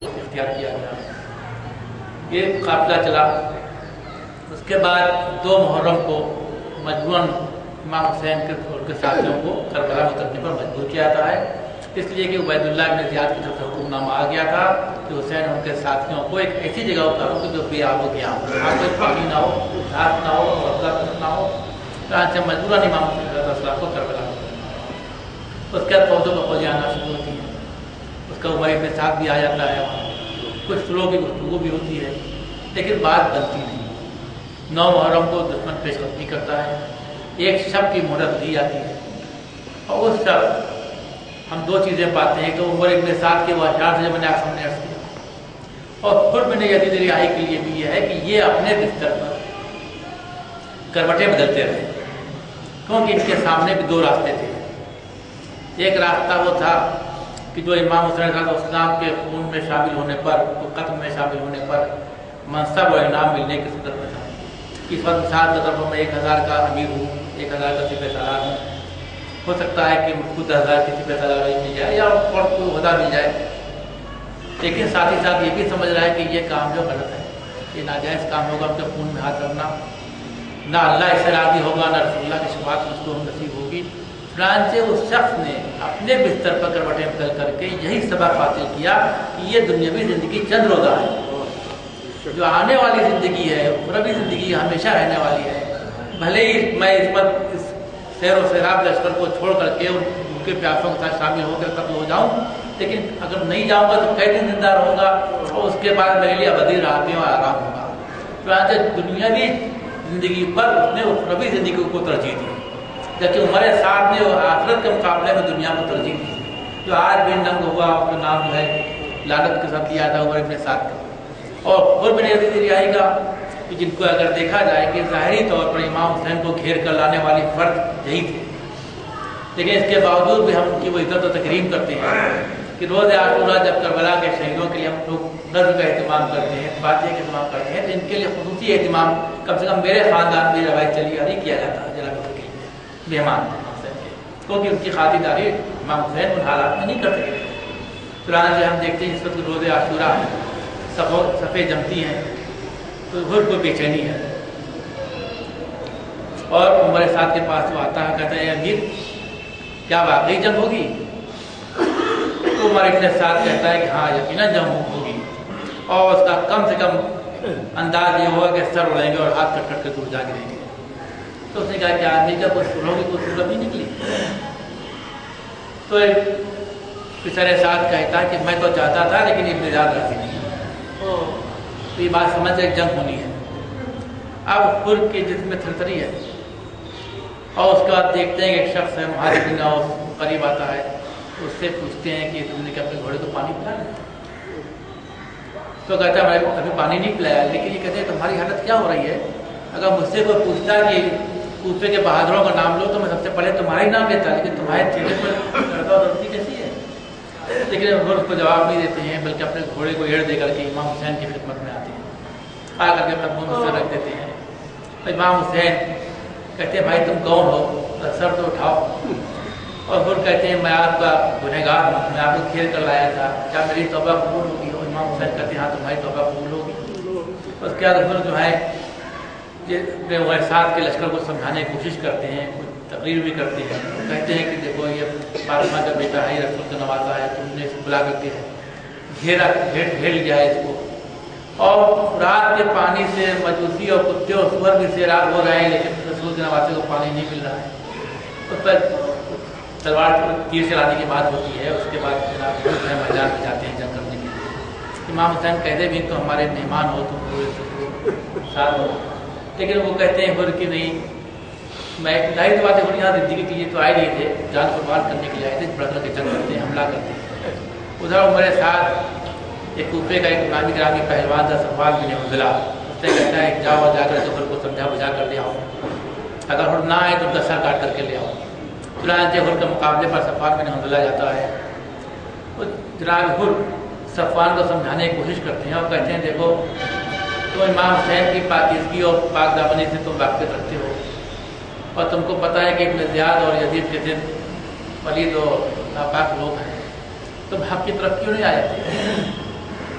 اختیار کیا گیا. یہ قافلہ چلا. اس کے بعد 2 محرم کو مجبوراً امام حسین کے ساتھیوں کو کربلا اترنے پر مجبور کیا جاتا ہے، اس لیے کہ عبید اللہ بن زیاد کی طرف سے حکم نامہ آ گیا تھا کہ حسین ان کے ساتھیوں کو ایک ایسی جگہ اتارو کہ جو بے آب و گیا ہو، وہاں کوئی پانی نہ ہو، گھاس نہ ہو، غفلت نہ ہو. چنانچہ مجبوراً امام حسین علیہ السلام کو کربلا اترنا. اس کے بعد فوجوں کا فوجیں آنا شروع ہوتی ہیں. اس کا عبید بن سعد بھی آ جاتا ہے وہاں. کچھ سلو کی گفتگو بھی ہوتی ہے، لیکن بات بنتی نہیں. 9 محرم کو دشمن پیش قدمی کرتا ہے. ایک شب کی مہلت دی جاتی ہے، اور اس شب ہم 2 چیزیں پاتے ہیں کہ عمر ابن سعد کے واقعات سے میں نے آپ سامنے عرض کیا، اور خود میں نے یزید رہائی کے لیے بھی یہ ہے کہ یہ اپنے بستر پر کروٹیں بدلتے رہے، کیونکہ ان کے سامنے بھی 2 راستے تھے. ایک راستہ وہ تھا کہ جو امام حسین علیہ السلام کے خون میں شامل ہونے پر، قتل میں شامل ہونے پر منصب اور انعام ملنے کی صورت میں تھا. اس وقت مثال کے طور پر میں 1000 کا امیر ہوں، 1000 کا سپہ سالار ہوں. ہو سکتا ہے کہ مجھ کو 10,000 کی سپہ سالاری مل جائے یا اور کوئی عہدہ مل جائے، لیکن ساتھ ہی ساتھ یہ بھی سمجھ رہا ہے کہ یہ کام جو غلط ہے، یہ ناجائز کام ہوگا. اپنے خون میں ہاتھ رکھنا، نہ اللہ اس سے راضی ہوگا، نہ رسول اللہ کی شفاعت اس کو نصیب ہوگی. چنانچہ اس شخص نے اپنے بستر پر کروٹیں بدل کر کے یہی سبق حاصل کیا کہ یہ دنیاوی زندگی چند روزہ ہے، جو آنے والی زندگی ہے، اخروی زندگی ہمیشہ رہنے والی ہے. بھلے ہی میں اس سیر و سیراب لشکر کو چھوڑ کر کے ان کے پیاسوں کے ساتھ شامل ہو کر قتل ہو جاؤں، لیکن اگر نہیں جاؤں گا تو کئی دن زندہ رہوں گا، اور اس کے بعد میرے لیے ابدی راحتیں اور آرام ہوگا. چنانچہ دنیاوی زندگی پر اس نے اخروی زندگی کو ترجیح دی، جبکہ عمر سعد نے آخرت کے مقابلے میں دنیا کو ترجیح دی. جو آج بھی ننگ ہوا، اس کا نام جو ہے لعنت کے ساتھ لیا تھا عمر ابن سعد کا. اور خود میں نے یزید رہائی کا کہ جن کو اگر دیکھا جائے کہ ظاہری طور پر امام حسین کو گھیر کر لانے والی فرد یہی تھے، لیکن اس کے باوجود بھی ہم ان کی وہ عزت و تکریم کرتے ہیں کہ روز عاشوراء جب کربلا کے شہیدوں کے لیے ہم لوگ نذر کا اہتمام کرتے ہیں، فاتحہ کا اہتمام کرتے ہیں، تو ان کے لیے خصوصی اہتمام کم سے کم میرے خاندان میں روایت چلی آ رہی کیا جاتا ہے. جناب مہمان حسین کے، کیونکہ ان کی خاطرداری امام حسین ان حالات میں نہیں کر سکے. چنانچہ ہم دیکھتے ہیں اس وقت روز عاشوراء صفیں جمتی ہیں تو ہر کو بے چینی ہے. اور عمر سعد کے پاس جو آتا ہے کہتا ہے امیر کیا واقعی جنگ ہوگی؟ تو عمر ابن سعد کہتا ہے کہ ہاں یقیناً جنگ ہوگی، اور اس کا کم سے کم انداز یہ ہوگا کہ سر اڑیں گے اور ہاتھ کٹ کٹ کے دور جا گریں گے. تو اس نے کہا کہ آدمی کا کوئی سنوں کی کوئی صورت نہیں نکلی. تو ایک پسر سعد کہتا ہے کہ میں تو چاہتا تھا لیکن ابن زیاد راضی نہیں. تو یہ بات سمجھ ایک جنگ ہونی ہے. اب خر کے جسم میں تھرتھری ہے، اور اس کے بعد دیکھتے ہیں کہ ایک شخص ہے مہاجر بن اوس قریب آتا ہے. اس سے پوچھتے ہیں کہ تم نے کہ اپنے گھوڑے کو پانی پلایا؟ تو کہتا ہے میں ابھی پانی نہیں پلایا. لیکن یہ کہتے ہیں تمہاری حالت کیا ہو رہی ہے؟ اگر مجھ سے کوئی پوچھتا کہ کوفے کے بہادروں کا نام لو تو میں سب سے پہلے تمہارا ہی نام لیتا، لیکن تمہارے چہرے پر درد اور درد کیسی ہے؟ لیکن وہ اس کو جواب نہیں دیتے ہیں، بلکہ اپنے گھوڑے کو ایڑ دے کر کے امام حسین کی خدمت میں آتے ہیں، آ کر کے قدموں میں سر رکھ دیتے ہیں. امام حسین کہتے ہیں بھائی تم کون ہو؟ سر تو اٹھاؤ. اور پھر کہتے ہیں میں آپ کا گنہگار ہوں، میں آپ کو کھیل کر لایا تھا، کیا میری توبہ قبول ہوگی؟ اور امام حسین کہتے ہیں ہاں تمہاری توبہ قبول ہوگی. اس کے بعد پھر جو ہے اپنے عمر سعد کے لشکر کو سمجھانے کی کوشش کرتے ہیں، کچھ تقریر بھی کرتے ہیں. کہتے ہیں کہ دیکھو یہ فاطمہ کا بیٹا ہے، رسول کا نوازا ہے، تم نے اس کو بلا کر کے گھیر لیا ہے اس کو، اور رات کے پانی سے مجوسی اور کتے اور سور بھی سیراب ہو رہے ہیں، لیکن رسول کے نوازے کو پانی نہیں مل رہا ہے. اس پر تلوار تیر چلانے کی بات ہوتی ہے. اس کے بعد جناب میدان میں جاتے ہیں جنگ کرنے کے لیے. امام حسین کہتے بھی تو ہمارے مہمان ہو، تم ساتھ ہو. لیکن وہ کہتے ہیں کہ نہیں، میں ظاہر سی بات ہے یہاں زندگی کے لیے تو آئے نہیں تھے، جان قربان کرنے کے لیے آئے تھے، بڑھ کر کے جنگ کرتے ہیں، حملہ کرتے ہیں. ادھر عمر سعد ایک کوفے کا ایک نامی گرامی پہلوان تھا صفوان بن حنظلہ. اس سے کہتا ہے جاؤ جا کر کے کو سمجھا بجھا کر لے آؤ، اگر ہر نہ آئے تو ان کا سر کاٹ کر کے لے آؤ. چنانچہ ہر کے مقابلے پر صفوان بن حنظلہ جاتا ہے. جناب ہر صفوان کو سمجھانے کی کوشش کرتے ہیں اور کہتے ہیں دیکھو تو امام حسین کی پاکیزگی اور پاک دامنی سے تم واقفیت رکھتے ہو، اور تم کو پتہ ہے کہ ابن زیاد اور یزید کے دن پلید اور ناپاک لوگ ہیں، تم حق کی طرف کیوں نہیں آ جاتے؟